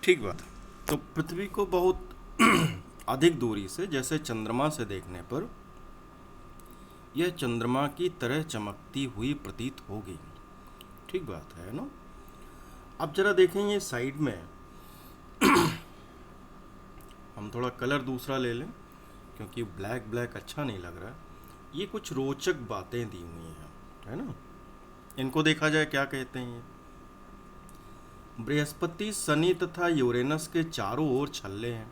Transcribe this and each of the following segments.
ठीक बात। तो पृथ्वी को बहुत अधिक दूरी से, जैसे चंद्रमा से देखने पर यह चंद्रमा की तरह चमकती हुई प्रतीत होगी। ठीक बात है ना। अब जरा देखेंगे साइड में, हम थोड़ा कलर दूसरा ले लें क्योंकि ब्लैक ब्लैक अच्छा नहीं लग रहा। ये कुछ रोचक बातें दी हुई हैं, है ना। इनको देखा जाए, क्या कहते हैं। बृहस्पति, शनि तथा यूरेनस के चारों ओर छल्ले हैं।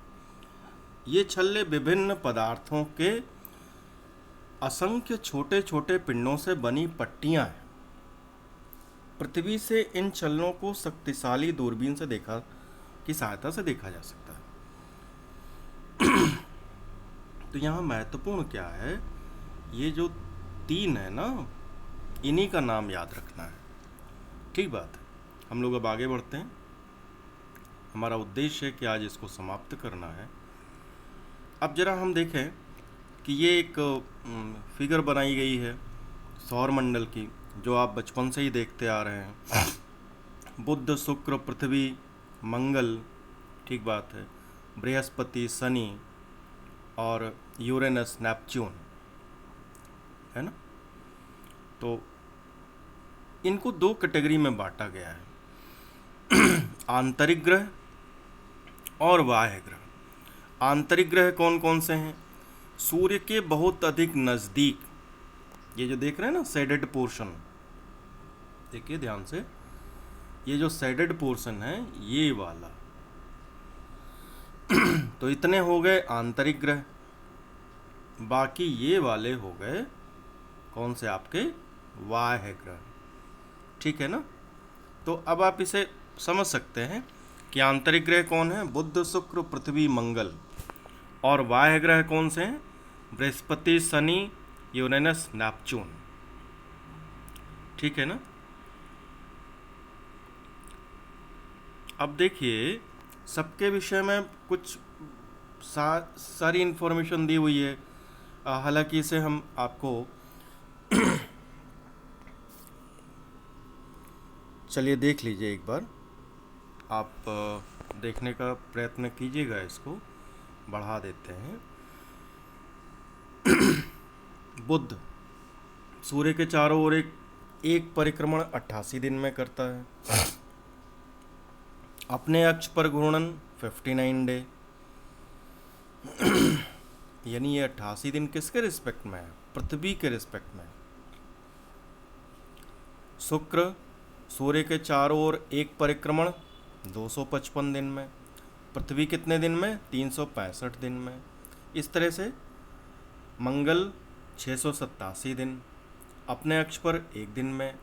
ये छल्ले विभिन्न पदार्थों के असंख्य छोटे छोटे पिंडों से बनी पट्टियां हैं। पृथ्वी से इन छल्लों को शक्तिशाली दूरबीन से देखा की सहायता से देखा जा सकता है। तो यहाँ महत्वपूर्ण क्या है, ये जो तीन है ना, इन्हीं का नाम याद रखना है। ठीक बात है। हम लोग अब आगे बढ़ते हैं। हमारा उद्देश्य है कि आज इसको समाप्त करना है। अब जरा हम देखें कि ये एक फिगर बनाई गई है सौर मंडल की, जो आप बचपन से ही देखते आ रहे हैं। बुध, शुक्र, पृथ्वी, मंगल, ठीक बात है, बृहस्पति, शनि और यूरेनस, नेपच्यून, है ना। तो इनको दो कैटेगरी में बांटा गया है, आंतरिक ग्रह और बाह्य ग्रह। आंतरिक ग्रह कौन कौन से हैं? सूर्य के बहुत अधिक नज़दीक, ये जो देख रहे हैं ना शेडेड पोर्शन, देखिए ध्यान से, ये जो शेडेड पोर्शन है ये वाला, तो इतने हो गए आंतरिक ग्रह। बाकी ये वाले हो गए कौन से? आपके बाह्य ग्रह। ठीक है ना। तो अब आप इसे समझ सकते हैं कि आंतरिक ग्रह कौन है? बुध, शुक्र, पृथ्वी, मंगल। और बाह्य ग्रह कौन से हैं? Brihaspati, Shani, Uranus, Neptune. ठीक है ना। अब देखिए, सबके विषय में कुछ सारी इन्फॉर्मेशन दी हुई है। हालांकि इसे हम आपको चलिए देख लीजिए एक बार, आप देखने का प्रयत्न कीजिएगा। इसको बढ़ा देते हैं। बुध सूर्य के चारों ओर एक परिक्रमण 88 दिन में करता है। अपने अक्ष पर घूर्णन 59 डे, यानी ये 88 दिन किसके रिस्पेक्ट में है? पृथ्वी के रिस्पेक्ट में। शुक्र सूर्य के चारों ओर एक परिक्रमण 255 दिन में। पृथ्वी कितने दिन में? 365 दिन में। इस तरह से मंगल 687 दिन, अपने अक्ष पर एक दिन में।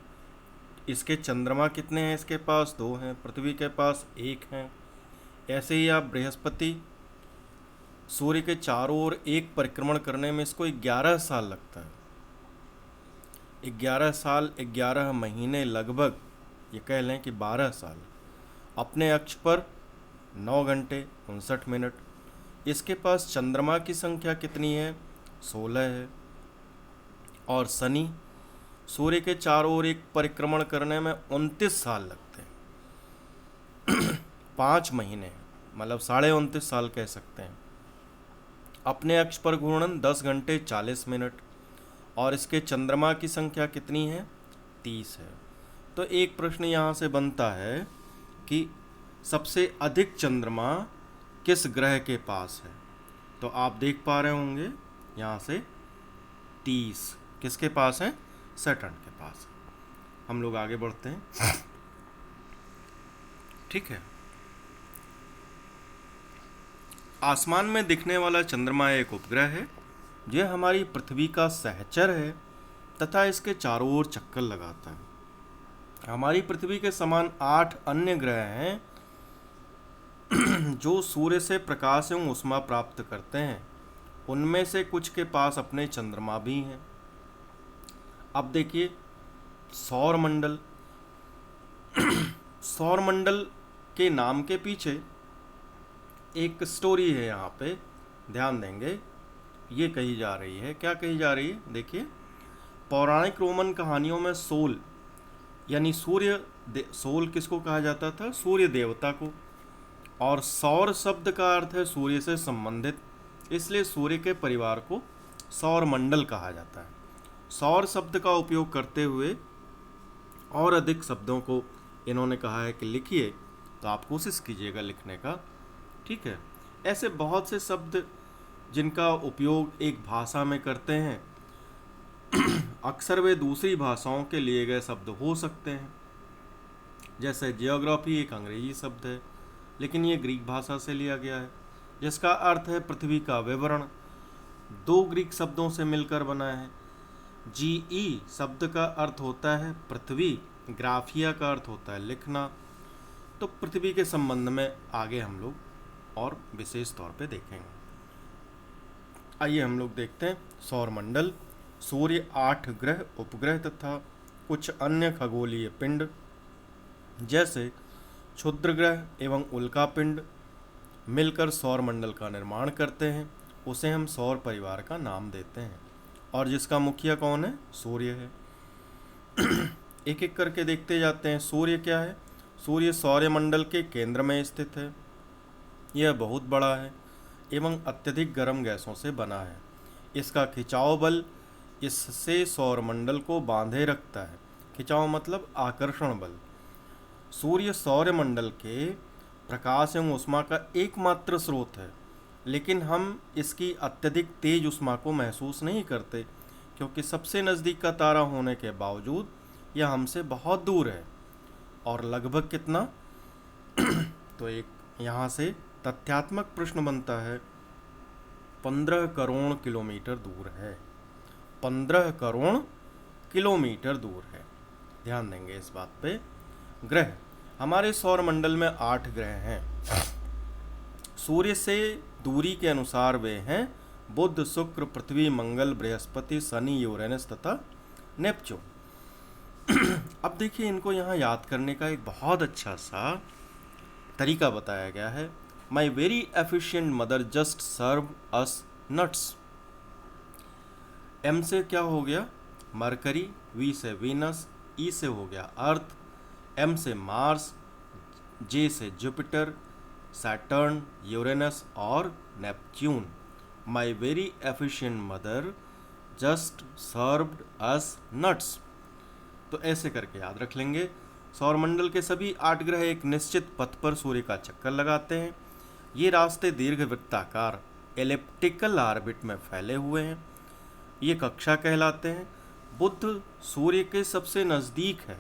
इसके चंद्रमा कितने हैं? इसके पास 2 हैं, पृथ्वी के पास 1 हैं। ऐसे ही आप बृहस्पति, सूर्य के चारों ओर एक परिक्रमण करने में इसको 11 साल लगता है। 11 साल 11 महीने, लगभग ये कह लें कि 12 साल। अपने अक्ष पर 9 घंटे 59 मिनट। इसके पास चंद्रमा की संख्या कितनी है? 16 है। और शनि सूर्य के चारों ओर एक परिक्रमण करने में 29 साल लगते हैं। 5 महीने, मतलब 29.5 साल कह सकते हैं। अपने अक्ष पर घूर्णन 10 घंटे 40 मिनट। और इसके चंद्रमा की संख्या कितनी है? 30 है। तो एक प्रश्न यहाँ से बनता है कि सबसे अधिक चंद्रमा किस ग्रह के पास है? तो आप देख पा रहे होंगे यहाँ से 30 किसके पास है? सैटर्न के पास। हम लोग आगे बढ़ते हैं। ठीक है। आसमान में दिखने वाला चंद्रमा एक उपग्रह है। यह हमारी पृथ्वी का सहचर है तथा इसके चारों ओर चक्कर लगाता है। हमारी पृथ्वी के समान 8 अन्य ग्रह हैं जो सूर्य से प्रकाश एवं ऊष्मा प्राप्त करते हैं। उनमें से कुछ के पास अपने चंद्रमा भी हैं। अब देखिए सौर मंडल। सौर मंडल के नाम के पीछे एक स्टोरी है, यहाँ पे ध्यान देंगे। ये कही जा रही है, क्या कही जा रही है? देखिए, पौराणिक रोमन कहानियों में सोल यानी सोल किसको कहा जाता था? सूर्य देवता को। और सौर शब्द का अर्थ है सूर्य से संबंधित, इसलिए सूर्य के परिवार को सौर मंडल कहा जाता है। सौर शब्द का उपयोग करते हुए और अधिक शब्दों को इन्होंने कहा है कि लिखिए, तो आप कोशिश कीजिएगा लिखने का, ठीक है। ऐसे बहुत से शब्द जिनका उपयोग एक भाषा में करते हैं, अक्सर वे दूसरी भाषाओं के लिए गए शब्द हो सकते हैं। जैसे जियोग्राफी एक अंग्रेजी शब्द है, लेकिन ये ग्रीक भाषा से लिया गया है, जिसका अर्थ है पृथ्वी का विवरण। दो ग्रीक शब्दों से मिलकर बना है। जीई शब्द का अर्थ होता है पृथ्वी, ग्राफिया का अर्थ होता है लिखना। तो पृथ्वी के संबंध में आगे हम लोग और विशेष तौर पे देखेंगे। आइए हम लोग देखते हैं सौरमंडल। सूर्य, 8 ग्रह, उपग्रह तथा कुछ अन्य खगोलीय पिंड जैसे क्षुद्र ग्रह एवं उल्का पिंड मिलकर सौरमंडल का निर्माण करते हैं। उसे हम सौर परिवार का नाम देते हैं, और जिसका मुखिया कौन है? सूर्य है। एक एक करके देखते जाते हैं। सूर्य क्या है? सूर्य सौरमंडल के केंद्र में स्थित है। यह बहुत बड़ा है एवं अत्यधिक गर्म गैसों से बना है। इसका खिंचाव बल इससे सौरमंडल को बांधे रखता है। खिंचाव मतलब आकर्षण बल। सूर्य सौरमंडल के प्रकाश एवं ऊष्मा का एकमात्र स्रोत है, लेकिन हम इसकी अत्यधिक तेज ऊष्मा को महसूस नहीं करते, क्योंकि सबसे नज़दीक का तारा होने के बावजूद यह हमसे बहुत दूर है। और लगभग कितना? तो एक यहाँ से तथ्यात्मक प्रश्न बनता है, 15 करोड़ किलोमीटर दूर है। 15 करोड़ किलोमीटर दूर है। ध्यान देंगे इस बात पे। ग्रह, हमारे सौरमंडल में 8 ग्रह हैं। सूर्य से दूरी के अनुसार वे हैं बुध, शुक्र, पृथ्वी, मंगल, बृहस्पति, शनि, यूरेनस तथा नेपच्यून। अब देखिए, इनको यहाँ याद करने का एक बहुत अच्छा सा तरीका बताया गया है। My very efficient mother just serve us nuts. M से क्या हो गया? मरकरी, वी से वीनस, ई से हो गया अर्थ, एम से मार्स, जे से जुपिटर, सैटर्न, यूरेनस और Neptune. My very efficient mother just served us nuts. तो ऐसे करके याद रख लेंगे। सौरमंडल के सभी 8 ग्रह एक निश्चित पथ पर सूर्य का चक्कर लगाते हैं। ये रास्ते दीर्घवृत्ताकार एलिप्टिकल ऑर्बिट में फैले हुए हैं। ये कक्षा कहलाते हैं। बुध सूर्य के सबसे नज़दीक है।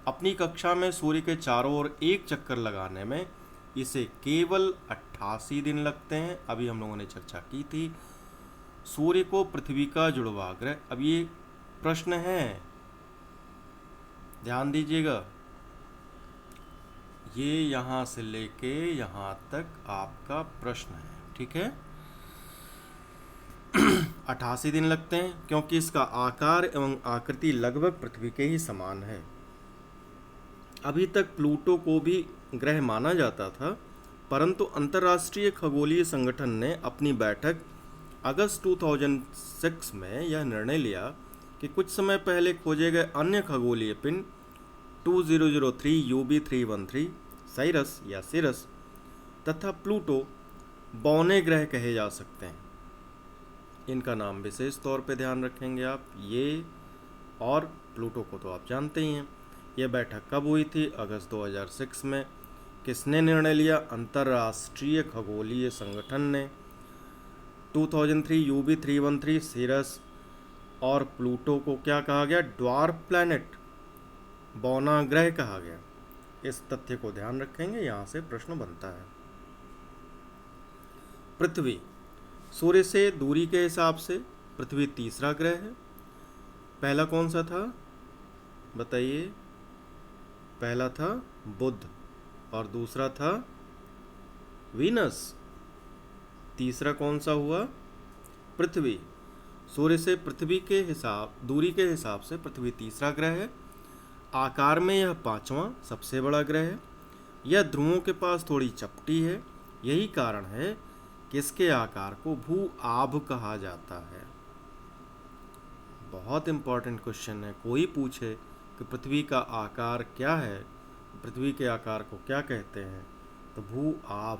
अपनी कक्षा में सूर्य के चारों ओर एक चक्कर लगाने में इसे केवल 88 दिन लगते हैं। अभी हम लोगों ने चर्चा की थी। सूर्य को पृथ्वी का जुड़वा ग्रह, अब ये प्रश्न है, ध्यान दीजिएगा, ये यहाँ से लेके यहाँ तक आपका प्रश्न है, ठीक है। 88 दिन लगते हैं क्योंकि इसका आकार एवं आकृति लगभग पृथ्वी के ही समान है। अभी तक प्लूटो को भी ग्रह माना जाता था, परंतु अंतर्राष्ट्रीय खगोलीय संगठन ने अपनी बैठक अगस्त 2006 में यह निर्णय लिया कि कुछ समय पहले खोजे गए अन्य खगोलीय पिंड 2003 UB313 साइरस या सिरस तथा प्लूटो बौने ग्रह कहे जा सकते हैं। इनका नाम विशेष तौर पे ध्यान रखेंगे आप। ये और प्लूटो को तो आप जानते ही हैं। यह बैठक कब हुई थी? अगस्त 2006 में। किसने निर्णय लिया? अंतर्राष्ट्रीय खगोलीय संगठन ने। 2003 UB313 सिरस और प्लूटो को क्या कहा गया? ड्वार्फ प्लैनेट, बौना ग्रह कहा गया। इस तथ्य को ध्यान रखेंगे, यहाँ से प्रश्न बनता है। पृथ्वी, सूर्य से दूरी के हिसाब से पृथ्वी तीसरा ग्रह है। पहला कौन सा था बताइए? पहला था बुध और दूसरा था वीनस। तीसरा कौन सा हुआ? पृथ्वी। सूर्य से पृथ्वी के हिसाब, दूरी के हिसाब से पृथ्वी तीसरा ग्रह है। आकार में यह 5वां सबसे बड़ा ग्रह है। यह ध्रुवों के पास थोड़ी चपटी है। यही कारण है कि इसके आकार को भू आभ कहा जाता है। बहुत इंपॉर्टेंट क्वेश्चन है। कोई पूछे कि पृथ्वी का आकार क्या है, पृथ्वी के आकार को क्या कहते हैं, तो भू आव,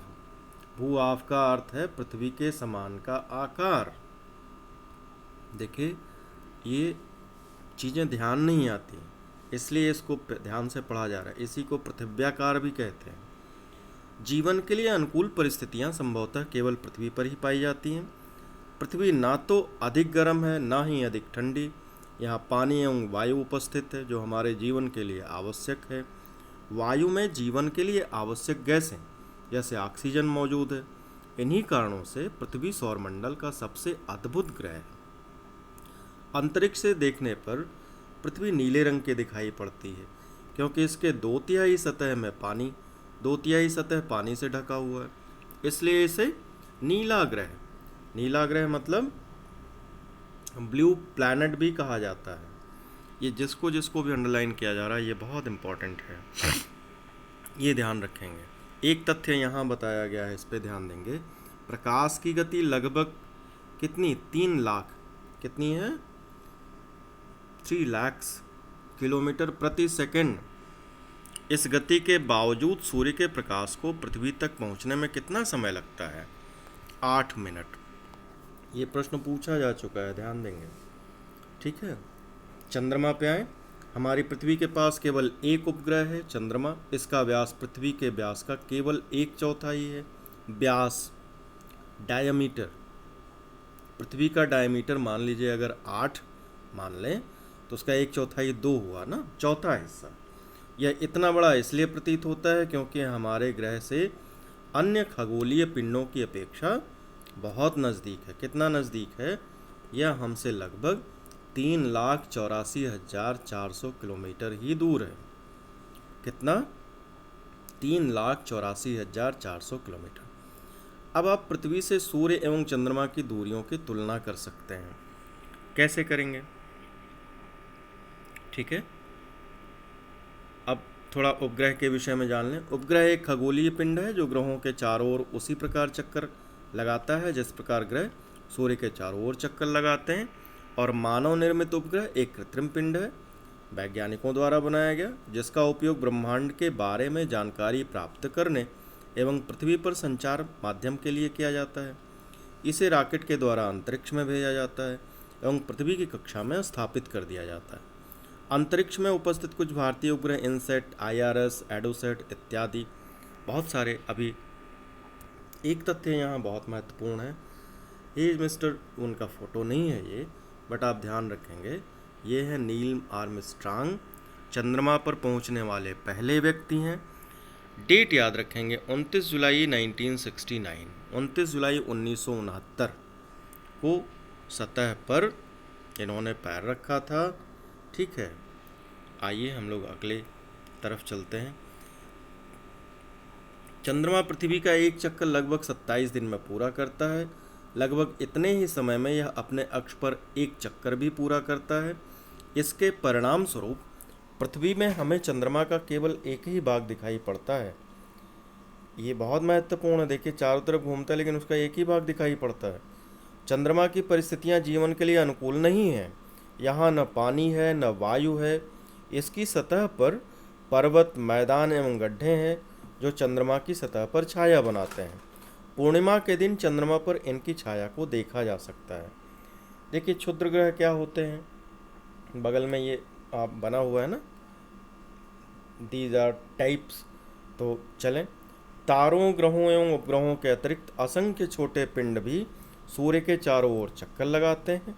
भू आव का अर्थ है पृथ्वी के समान का आकार। देखिए ये चीज़ें ध्यान नहीं आती, इसलिए इसको ध्यान से पढ़ा जा रहा है। इसी को पृथिव्याकार भी कहते हैं। जीवन के लिए अनुकूल परिस्थितियां संभवतः केवल पृथ्वी पर ही पाई जाती हैं। पृथ्वी ना तो अधिक गर्म है ना ही अधिक ठंडी। यहाँ पानी एवं वायु उपस्थित है जो हमारे जीवन के लिए आवश्यक है। वायु में जीवन के लिए आवश्यक गैसें जैसे ऑक्सीजन मौजूद है। इन्हीं कारणों से पृथ्वी सौरमंडल का सबसे अद्भुत ग्रह है। अंतरिक्ष से देखने पर पृथ्वी नीले रंग की दिखाई पड़ती है क्योंकि इसके 2/3 सतह में पानी, 2/3 सतह पानी से ढका हुआ है, इसलिए इसे नीला ग्रह, नीला ग्रह मतलब ब्लू प्लैनेट भी कहा जाता है। ये जिसको जिसको भी अंडरलाइन किया जा रहा है ये बहुत इम्पोर्टेंट है, ये ध्यान रखेंगे। एक तथ्य यहाँ बताया गया है, इस पे ध्यान देंगे। प्रकाश की गति लगभग कितनी, 3 लाख, कितनी है, 3 लाख किलोमीटर प्रति सेकंड। इस गति के बावजूद सूर्य के प्रकाश को पृथ्वी तक पहुंचने में कितना समय लगता है, 8 मिनट। ये प्रश्न पूछा जा चुका है, ध्यान देंगे। ठीक है, चंद्रमा पे आए। हमारी पृथ्वी के पास केवल एक उपग्रह है, चंद्रमा। इसका व्यास पृथ्वी के व्यास का केवल 1/4 है। व्यास, डायमीटर, पृथ्वी का डायमीटर मान लीजिए अगर 8 मान लें तो उसका 1/4 2 हुआ ना, चौथा हिस्सा। यह इतना बड़ा इसलिए प्रतीत होता है क्योंकि हमारे ग्रह से अन्य खगोलीय पिंडों की अपेक्षा बहुत नज़दीक है। कितना नज़दीक है, यह हमसे लगभग 3,84,400 किलोमीटर ही दूर है। कितना, 3,84,400 किलोमीटर। अब आप पृथ्वी से सूर्य एवं चंद्रमा की दूरियों की तुलना कर सकते हैं। कैसे करेंगे, ठीक है। अब थोड़ा उपग्रह के विषय में जान लें। उपग्रह एक खगोलीय पिंड है जो ग्रहों के चारों ओर उसी प्रकार चक्कर लगाता है जिस प्रकार ग्रह सूर्य के चारों ओर चक्कर लगाते हैं। और मानव निर्मित उपग्रह एक कृत्रिम पिंड है, वैज्ञानिकों द्वारा बनाया गया, जिसका उपयोग ब्रह्मांड के बारे में जानकारी प्राप्त करने एवं पृथ्वी पर संचार माध्यम के लिए किया जाता है। इसे रॉकेट के द्वारा अंतरिक्ष में भेजा जाता है एवं पृथ्वी की कक्षा में स्थापित कर दिया जाता है। अंतरिक्ष में उपस्थित कुछ भारतीय उपग्रह इनसेट, IRS, एडोसेट इत्यादि बहुत सारे। अभी एक तथ्य यहाँ बहुत महत्वपूर्ण है, ये मिस्टर, उनका फोटो नहीं है ये, बट आप ध्यान रखेंगे, ये है नील आर्मस्ट्रांग, चंद्रमा पर पहुँचने वाले पहले व्यक्ति हैं। डेट याद रखेंगे, 29 जुलाई 1969, 29 जुलाई 1969 को सतह पर इन्होंने पैर रखा था। ठीक है, आइए हम लोग अगले तरफ चलते हैं। चंद्रमा पृथ्वी का एक चक्कर लगभग 27 दिन में पूरा करता है। लगभग इतने ही समय में यह अपने अक्ष पर एक चक्कर भी पूरा करता है। इसके परिणाम स्वरूप पृथ्वी में हमें चंद्रमा का केवल एक ही भाग दिखाई पड़ता है। ये बहुत महत्वपूर्ण है, देखिए चारों तरफ घूमता है लेकिन उसका एक ही भाग दिखाई पड़ता है। चंद्रमा की परिस्थितियां जीवन के लिए अनुकूल नहीं हैं। यहाँ न पानी है न वायु है। इसकी सतह पर पर्वत, मैदान एवं गड्ढे हैं जो चंद्रमा की सतह पर छाया बनाते हैं। पूर्णिमा के दिन चंद्रमा पर इनकी छाया को देखा जा सकता है। देखिए क्षुद्र ग्रह क्या होते हैं, बगल में ये आप बना हुआ है ना, दीज आर टाइप्स। तो चलें, तारों, ग्रहों एवं उपग्रहों के अतिरिक्त असंख्य छोटे पिंड भी सूर्य के चारों ओर चक्कर लगाते हैं।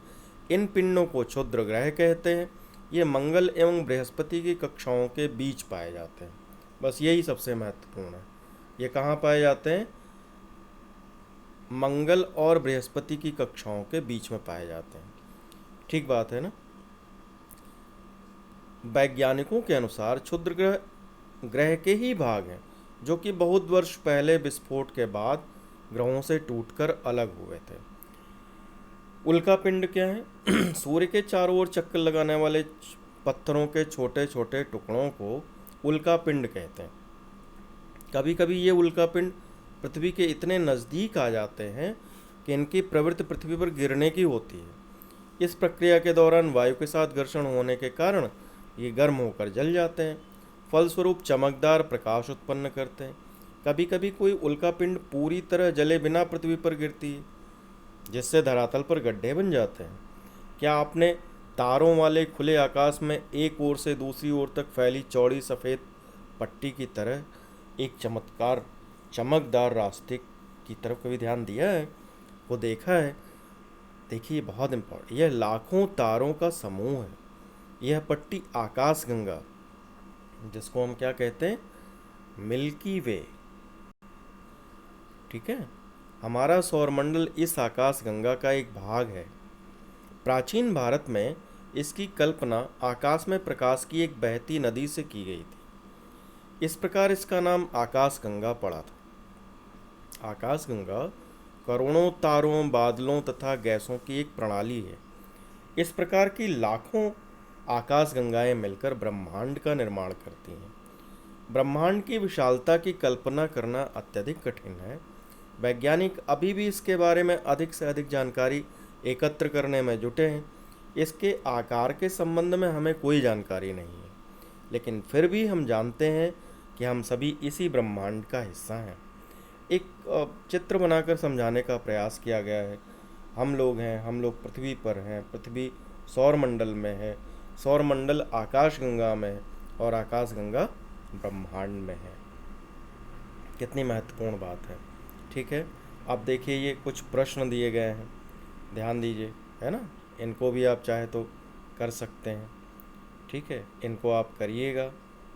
इन पिंडों को क्षुद्र ग्रह कहते हैं। ये मंगल एवं बृहस्पति की कक्षाओं के बीच पाए जाते हैं। बस यही सबसे महत्वपूर्ण है। ये कहाँ पाए जाते हैं, मंगल और बृहस्पति की कक्षाओं के बीच में पाए जाते हैं। ठीक बात है ना। वैज्ञानिकों के अनुसार क्षुद्र ग्रह के ही भाग हैं जो कि बहुत वर्ष पहले विस्फोट के बाद ग्रहों से टूटकर अलग हुए थे। उल्कापिंड क्या है, सूर्य के चारों ओर चक्कर लगाने वाले पत्थरों के छोटे छोटे टुकड़ों को उल्कापिंड कहते हैं। कभी कभी ये उल्कापिंड पृथ्वी के इतने नज़दीक आ जाते हैं कि इनकी प्रवृत्ति पृथ्वी पर गिरने की होती है। इस प्रक्रिया के दौरान वायु के साथ घर्षण होने के कारण ये गर्म होकर जल जाते हैं, फलस्वरूप चमकदार प्रकाश उत्पन्न करते हैं। कभी कभी कोई उल्का पिंड पूरी तरह जले बिना पृथ्वी पर गिरती है, जिससे धरातल पर गड्ढे बन जाते हैं। क्या आपने तारों वाले खुले आकाश में एक ओर से दूसरी ओर तक फैली चौड़ी सफ़ेद पट्टी की तरह एक चमकदार रास्ते की तरफ कभी ध्यान दिया है? वो देखा है? देखिए, बहुत इम्पोर्टेंट, यह लाखों तारों का समूह है। यह पट्टी आकाशगंगा, जिसको हम क्या कहते हैं, मिल्की वे, ठीक है, हमारा सौरमंडल इस आकाशगंगा का एक भाग है। प्राचीन भारत में इसकी कल्पना आकाश में प्रकाश की एक बहती नदी से की गई थी। इस प्रकार इसका नाम आकाशगंगा पड़ा था। आकाशगंगा करोड़ों तारों, बादलों तथा गैसों की एक प्रणाली है। इस प्रकार की लाखों आकाशगंगाएं मिलकर ब्रह्मांड का निर्माण करती हैं। ब्रह्मांड की विशालता की कल्पना करना अत्यधिक कठिन है। वैज्ञानिक अभी भी इसके बारे में अधिक से अधिक जानकारी एकत्र करने में जुटे हैं। इसके आकार के संबंध में हमें कोई जानकारी नहीं है, लेकिन फिर भी हम जानते हैं कि हम सभी इसी ब्रह्मांड का हिस्सा हैं। एक चित्र बनाकर समझाने का प्रयास किया गया है। हम लोग हैं, हम लोग पृथ्वी पर हैं, पृथ्वी सौरमंडल में है, सौरमंडल आकाशगंगा में है और आकाशगंगा ब्रह्मांड में है। कितनी महत्वपूर्ण बात है। ठीक है, अब देखिए, ये कुछ प्रश्न दिए गए हैं, ध्यान दीजिए, है ना। इनको भी आप चाहे तो कर सकते हैं। ठीक है, इनको आप करिएगा।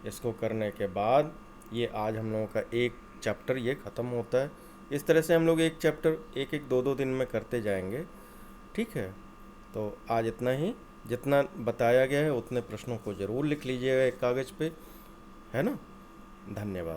इसको करने के बाद ये आज हम लोगों का एक चैप्टर ये ख़त्म होता है। इस तरह से हम लोग एक चैप्टर एक एक दो दो दिन में करते जाएंगे। ठीक है, तो आज इतना ही। जितना बताया गया है उतने प्रश्नों को ज़रूर लिख लीजिएगा एक कागज़ पे, है ना। धन्यवाद।